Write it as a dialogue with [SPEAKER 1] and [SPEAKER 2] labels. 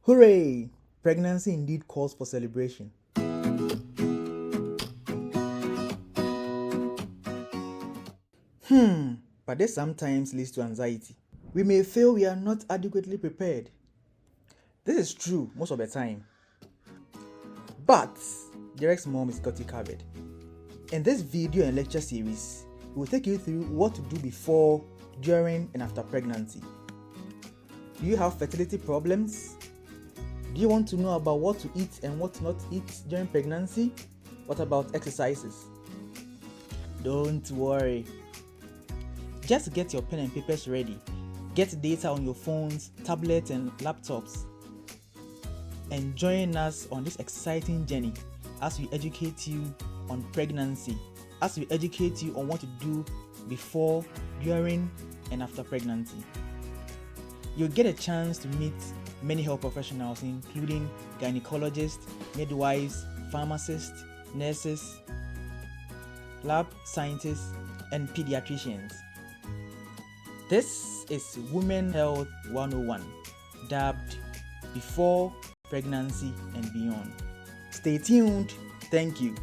[SPEAKER 1] Hooray! Pregnancy indeed calls for celebration. But this sometimes leads to anxiety. We may feel we are not adequately prepared. This is true most of the time. But Derek's mom has got you covered. In this video and lecture series, we will take you through what to do before, during, and after pregnancy. Do you have fertility problems? Do you want to know about what to eat and what not to eat during pregnancy? What about exercises? Don't worry. Just get your pen and papers ready. Get data on your phones, tablets, and laptops. And join us on this exciting journey as we educate you on pregnancy, as we educate you on what to do before, during, and after pregnancy. You'll get a chance to meet many health professionals, including gynecologists, midwives, pharmacists, nurses, lab scientists, and pediatricians. This is Women Health 101, dubbed Before Pregnancy and Beyond. Stay tuned. Thank you.